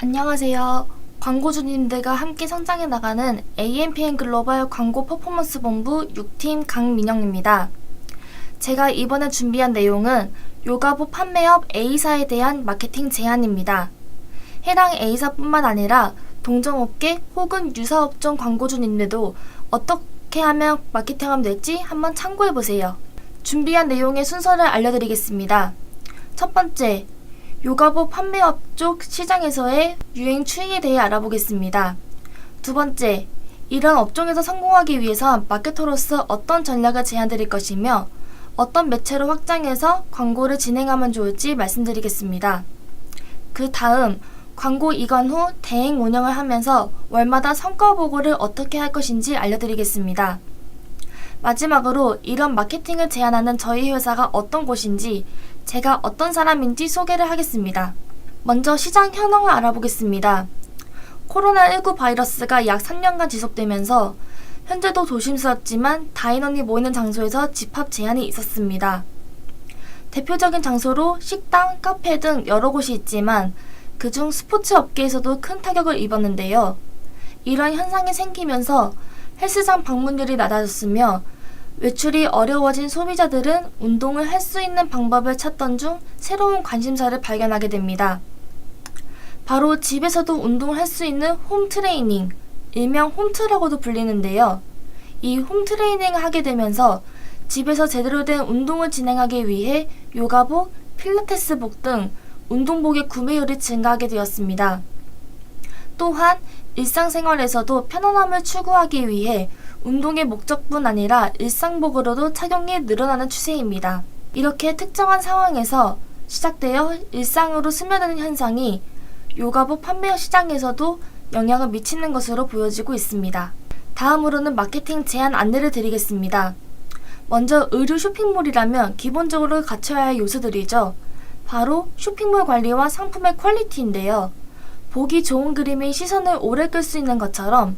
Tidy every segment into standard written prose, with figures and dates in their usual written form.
안녕하세요. 광고주님들과 함께 성장해 나가는 AMPM 글로벌 광고 퍼포먼스 본부 6팀 강민영입니다. 제가 이번에 준비한 내용은 요가보 판매업 A사에 대한 마케팅 제안입니다. 해당 A사뿐만 아니라 동종업계 혹은 유사업종 광고주님들도 어떻게 하면 마케팅하면 될지 한번 참고해보세요. 준비한 내용의 순서를 알려드리겠습니다. 첫 번째, 요가보 판매업 쪽 시장에서의 유행 추이에 대해 알아보겠습니다. 두 번째, 이런 업종에서 성공하기 위해서 마케터로서 어떤 전략을 제안드릴 것이며 어떤 매체로 확장해서 광고를 진행하면 좋을지 말씀드리겠습니다. 그 다음, 광고 이관 후 대행 운영을 하면서 월마다 성과 보고를 어떻게 할 것인지 알려드리겠습니다. 마지막으로 이런 마케팅을 제안하는 저희 회사가 어떤 곳인지, 제가 어떤 사람인지 소개를 하겠습니다. 먼저 시장 현황을 알아보겠습니다. 코로나19 바이러스가 약 3년간 지속되면서 현재도 조심스럽지만 다인원이 모이는 장소에서 집합 제한이 있었습니다. 대표적인 장소로 식당, 카페 등 여러 곳이 있지만 그중 스포츠 업계에서도 큰 타격을 입었는데요. 이런 현상이 생기면서 헬스장 방문율이 낮아졌으며 외출이 어려워진 소비자들은 운동을 할 수 있는 방법을 찾던 중 새로운 관심사를 발견하게 됩니다. 바로 집에서도 운동을 할 수 있는 홈트레이닝, 일명 홈트라고도 불리는데요. 이 홈트레이닝을 하게 되면서 집에서 제대로 된 운동을 진행하기 위해 요가복, 필라테스복 등 운동복의 구매율이 증가하게 되었습니다. 또한 일상생활에서도 편안함을 추구하기 위해 운동의 목적뿐 아니라 일상복으로도 착용이 늘어나는 추세입니다. 이렇게 특정한 상황에서 시작되어 일상으로 스며드는 현상이 요가복 판매 시장에서도 영향을 미치는 것으로 보여지고 있습니다. 다음으로는 마케팅 제안 안내를 드리겠습니다. 먼저 의류 쇼핑몰이라면 기본적으로 갖춰야 할 요소들이죠. 바로 쇼핑몰 관리와 상품의 퀄리티인데요. 보기 좋은 그림이 시선을 오래 끌 수 있는 것처럼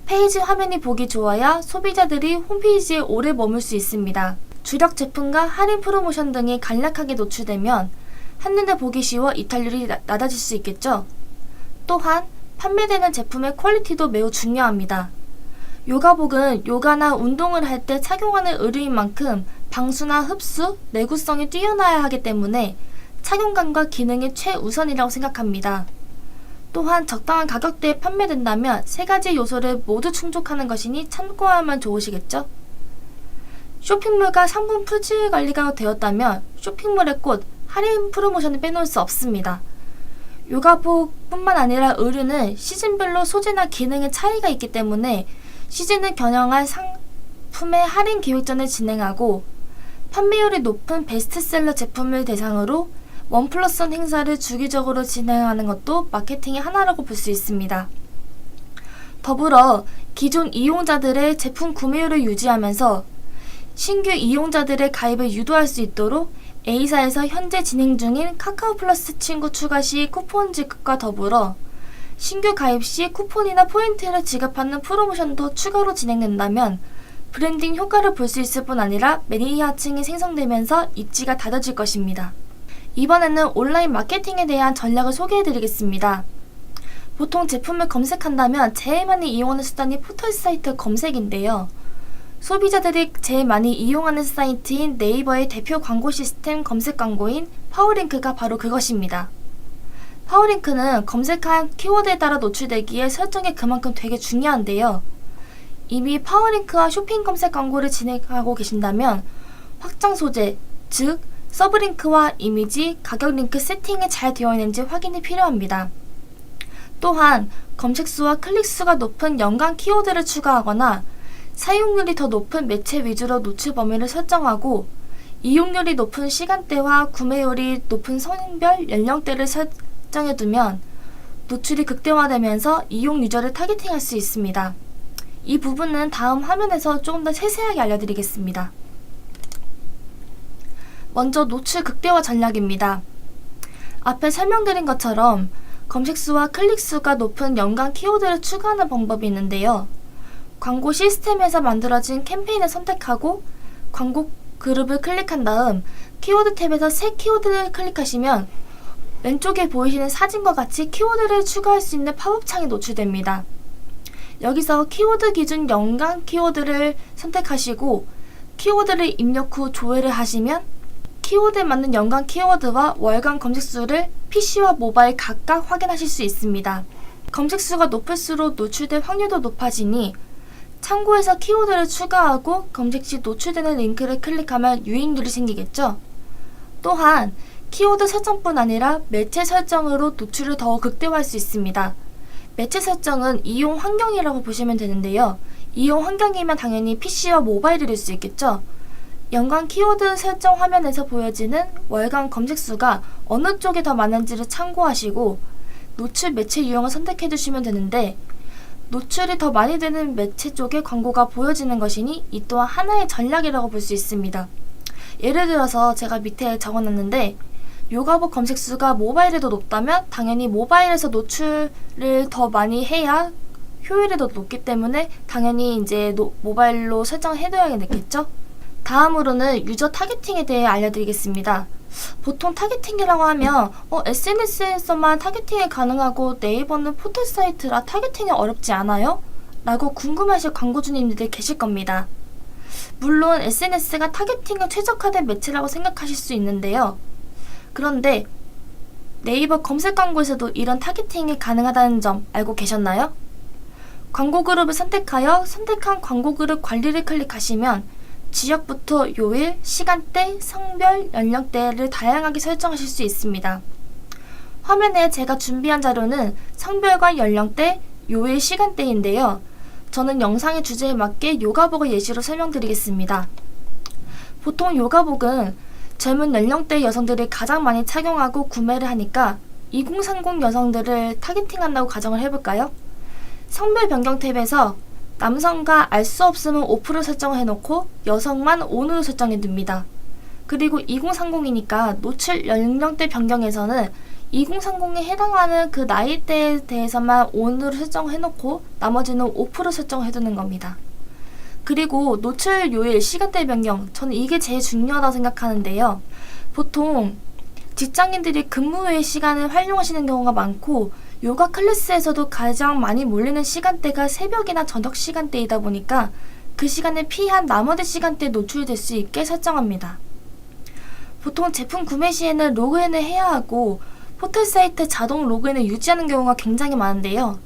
페이지 화면이 보기 좋아야 소비자들이 홈페이지에 오래 머물 수 있습니다. 주력 제품과 할인 프로모션 등이 간략하게 노출되면 한눈에 보기 쉬워 이탈률이 낮아질 수 있겠죠. 또한 판매되는 제품의 퀄리티도 매우 중요합니다. 요가복은 요가나 운동을 할 때 착용하는 의류인 만큼 방수나 흡수, 내구성이 뛰어나야 하기 때문에 착용감과 기능이 최우선이라고 생각합니다. 또한 적당한 가격대에 판매된다면 세 가지 요소를 모두 충족하는 것이니 참고하면 좋으시겠죠? 쇼핑몰과 상품 품질 관리가 되었다면 쇼핑몰의 꽃, 할인 프로모션을 빼놓을 수 없습니다. 요가복뿐만 아니라 의류는 시즌별로 소재나 기능의 차이가 있기 때문에 시즌을 겨냥한 상품의 할인 기획전을 진행하고 판매율이 높은 베스트셀러 제품을 대상으로 1+1 행사를 주기적으로 진행하는 것도 마케팅의 하나라고 볼 수 있습니다. 더불어 기존 이용자들의 제품 구매율을 유지하면서 신규 이용자들의 가입을 유도할 수 있도록 A사에서 현재 진행 중인 카카오 플러스 친구 추가 시 쿠폰 지급과 더불어 신규 가입 시 쿠폰이나 포인트를 지급하는 프로모션도 추가로 진행된다면 브랜딩 효과를 볼 수 있을 뿐 아니라 매니아층이 생성되면서 입지가 닫아질 것입니다. 이번에는 온라인 마케팅에 대한 전략을 소개해드리겠습니다. 보통 제품을 검색한다면 제일 많이 이용하는 수단이 포털 사이트 검색인데요. 소비자들이 제일 많이 이용하는 사이트인 네이버의 대표 광고 시스템 검색 광고인 파워링크가 바로 그것입니다. 파워링크는 검색한 키워드에 따라 노출되기에 설정이 그만큼 되게 중요한데요. 이미 파워링크와 쇼핑 검색 광고를 진행하고 계신다면 확장 소재, 즉 서브링크와 이미지, 가격 링크 세팅이 잘 되어 있는지 확인이 필요합니다. 또한 검색수와 클릭수가 높은 연관 키워드를 추가하거나 사용률이 더 높은 매체 위주로 노출 범위를 설정하고 이용률이 높은 시간대와 구매율이 높은 성별, 연령대를 설정해두면 노출이 극대화되면서 이용 유저를 타겟팅할 수 있습니다. 이 부분은 다음 화면에서 조금 더 세세하게 알려드리겠습니다. 먼저 노출 극대화 전략입니다. 앞에 설명드린 것처럼 검색수와 클릭수가 높은 연관 키워드를 추가하는 방법이 있는데요. 광고 시스템에서 만들어진 캠페인을 선택하고 광고 그룹을 클릭한 다음 키워드 탭에서 새 키워드를 클릭하시면 왼쪽에 보이시는 사진과 같이 키워드를 추가할 수 있는 팝업 창이 노출됩니다. 여기서 키워드 기준 연간 키워드를 선택하시고 키워드를 입력 후 조회를 하시면 키워드에 맞는 연간 키워드와 월간 검색수를 PC와 모바일 각각 확인하실 수 있습니다. 검색수가 높을수록 노출될 확률도 높아지니 참고해서 키워드를 추가하고 검색 시 노출되는 링크를 클릭하면 유익률이 생기겠죠. 또한 키워드 설정뿐 아니라 매체 설정으로 노출을 더 극대화할 수 있습니다. 매체 설정은 이용 환경이라고 보시면 되는데요. 이용 환경이면 당연히 PC와 모바일이 될 수 있겠죠. 연간 키워드 설정 화면에서 보여지는 월간 검색수가 어느 쪽에 더 많은지를 참고하시고 노출 매체 유형을 선택해 주시면 되는데 노출이 더 많이 되는 매체 쪽에 광고가 보여지는 것이니 이 또한 하나의 전략이라고 볼 수 있습니다. 예를 들어서 제가 밑에 적어놨는데 요가복 검색수가 모바일에도 높다면 당연히 모바일에서 노출을 더 많이 해야 효율이 더 높기 때문에 당연히 이제 모바일로 설정해둬야겠죠. 다음으로는 유저 타겟팅에 대해 알려드리겠습니다. 보통 타겟팅이라고 하면 SNS에서만 타겟팅이 가능하고 네이버는 포털 사이트라 타겟팅이 어렵지 않아요? 라고 궁금하실 광고주님들 계실 겁니다. 물론 SNS가 타겟팅에 최적화된 매체라고 생각하실 수 있는데요. 그런데 네이버 검색 광고에서도 이런 타겟팅이 가능하다는 점 알고 계셨나요? 광고 그룹을 선택하여 선택한 광고 그룹 관리를 클릭하시면 지역부터 요일, 시간대, 성별, 연령대를 다양하게 설정하실 수 있습니다. 화면에 제가 준비한 자료는 성별과 연령대, 요일, 시간대인데요. 저는 영상의 주제에 맞게 요가복을 예시로 설명드리겠습니다. 보통 요가복은 젊은 연령대 여성들이 가장 많이 착용하고 구매를 하니까 2030 여성들을 타겟팅한다고 가정을 해볼까요? 성별 변경 탭에서 남성과 알 수 없음은 오프로 설정을 해놓고 여성만 온으로 설정해 둡니다. 그리고 2030이니까 노출 연령대 변경에서는 2030에 해당하는 그 나이대에 대해서만 온으로 설정해놓고 나머지는 오프로 설정해두는 겁니다. 그리고 노출 요일 시간대 변경, 저는 이게 제일 중요하다고 생각하는데요. 보통 직장인들이 근무 외의 시간을 활용하시는 경우가 많고 요가 클래스에서도 가장 많이 몰리는 시간대가 새벽이나 저녁 시간대이다 보니까 그 시간을 피한 나머지 시간대에 노출될 수 있게 설정합니다. 보통 제품 구매 시에는 로그인을 해야 하고 포털 사이트 자동 로그인을 유지하는 경우가 굉장히 많은데요.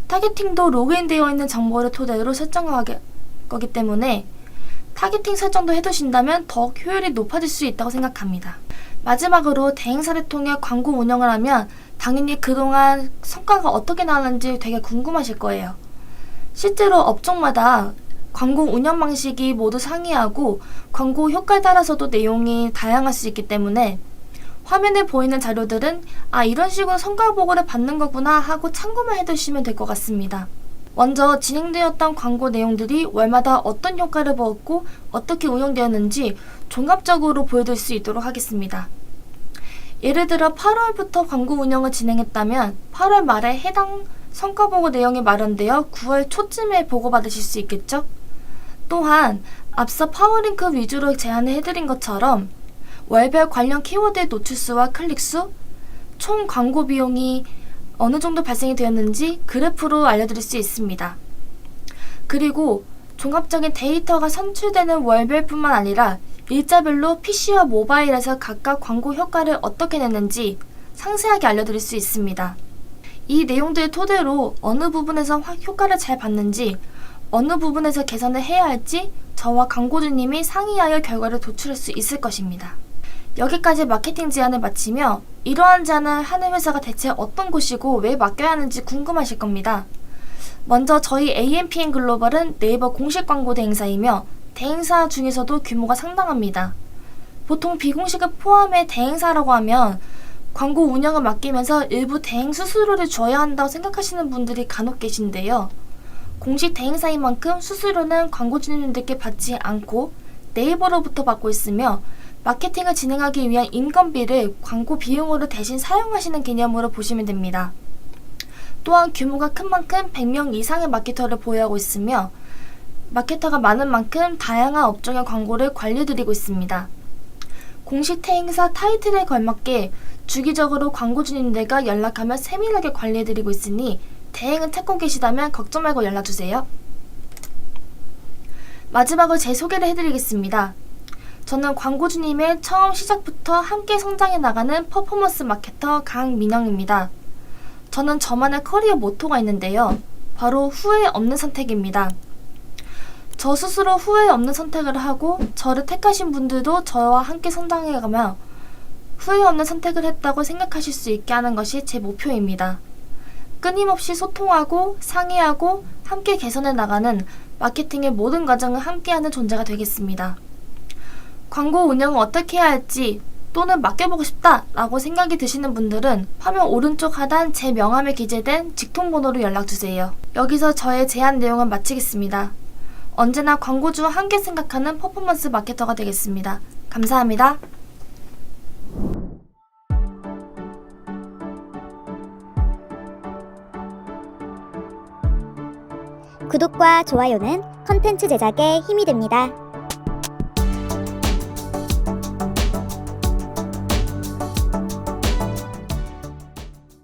타겟팅도 로그인되어 있는 정보를 토대로 설정하게 거기 때문에 타겟팅 설정도 해두신다면 더욱 효율이 높아질 수 있다고 생각합니다. 마지막으로 대행사를 통해 광고 운영을 하면 당연히 그동안 성과가 어떻게 나왔는지 되게 궁금하실 거예요. 실제로 업종마다 광고 운영 방식이 모두 상이하고 광고 효과에 따라서도 내용이 다양할 수 있기 때문에 화면에 보이는 자료들은 이런 식으로 성과 보고를 받는 거구나 하고 참고만 해두시면 될 것 같습니다. 먼저 진행되었던 광고 내용들이 월마다 어떤 효과를 보았고 어떻게 운영되었는지 종합적으로 보여드릴 수 있도록 하겠습니다. 예를 들어 8월부터 광고 운영을 진행했다면 8월 말에 해당 성과 보고 내용이 마련되어 9월 초쯤에 보고받으실 수 있겠죠? 또한 앞서 파워링크 위주로 제안을 해드린 것처럼 월별 관련 키워드의 노출수와 클릭수, 총 광고 비용이 어느 정도 발생이 되었는지 그래프로 알려드릴 수 있습니다. 그리고 종합적인 데이터가 선출되는 월별뿐만 아니라 일자별로 PC와 모바일에서 각각 광고 효과를 어떻게 냈는지 상세하게 알려드릴 수 있습니다. 이 내용들을 토대로 어느 부분에서 효과를 잘 봤는지 어느 부분에서 개선을 해야 할지 저와 광고주님이 상의하여 결과를 도출할 수 있을 것입니다. 여기까지 마케팅 제안을 마치며 이러한 제안을 하는 회사가 대체 어떤 곳이고 왜 맡겨야 하는지 궁금하실 겁니다. 먼저 저희 AMPN 글로벌은 네이버 공식 광고 대행사이며 대행사 중에서도 규모가 상당합니다. 보통 비공식을 포함해 대행사라고 하면 광고 운영을 맡기면서 일부 대행 수수료를 줘야 한다고 생각하시는 분들이 간혹 계신데요. 공식 대행사인 만큼 수수료는 광고주님들께 받지 않고 네이버로부터 받고 있으며 마케팅을 진행하기 위한 인건비를 광고 비용으로 대신 사용하시는 개념으로 보시면 됩니다. 또한 규모가 큰 만큼 100명 이상의 마케터를 보유하고 있으며 마케터가 많은 만큼 다양한 업종의 광고를 관리해드리고 있습니다. 공식 대행사 타이틀에 걸맞게 주기적으로 광고주님들과 연락하며 세밀하게 관리해드리고 있으니 대행은 찾고 계시다면 걱정 말고 연락주세요. 마지막으로 제 소개를 해드리겠습니다. 저는 광고주님의 처음 시작부터 함께 성장해 나가는 퍼포먼스 마케터 강민영입니다. 저는 저만의 커리어 모토가 있는데요. 바로 후회 없는 선택입니다. 저 스스로 후회 없는 선택을 하고 저를 택하신 분들도 저와 함께 성장해가며 후회 없는 선택을 했다고 생각하실 수 있게 하는 것이 제 목표입니다. 끊임없이 소통하고 상의하고 함께 개선해 나가는 마케팅의 모든 과정을 함께하는 존재가 되겠습니다. 광고 운영을 어떻게 해야 할지 또는 맡겨보고 싶다 라고 생각이 드시는 분들은 화면 오른쪽 하단 제 명함에 기재된 직통번호로 연락주세요. 여기서 저의 제안 내용은 마치겠습니다. 언제나 광고주와 함께 생각하는 퍼포먼스 마케터가 되겠습니다. 감사합니다. 구독과 좋아요는 컨텐츠 제작에 힘이 됩니다.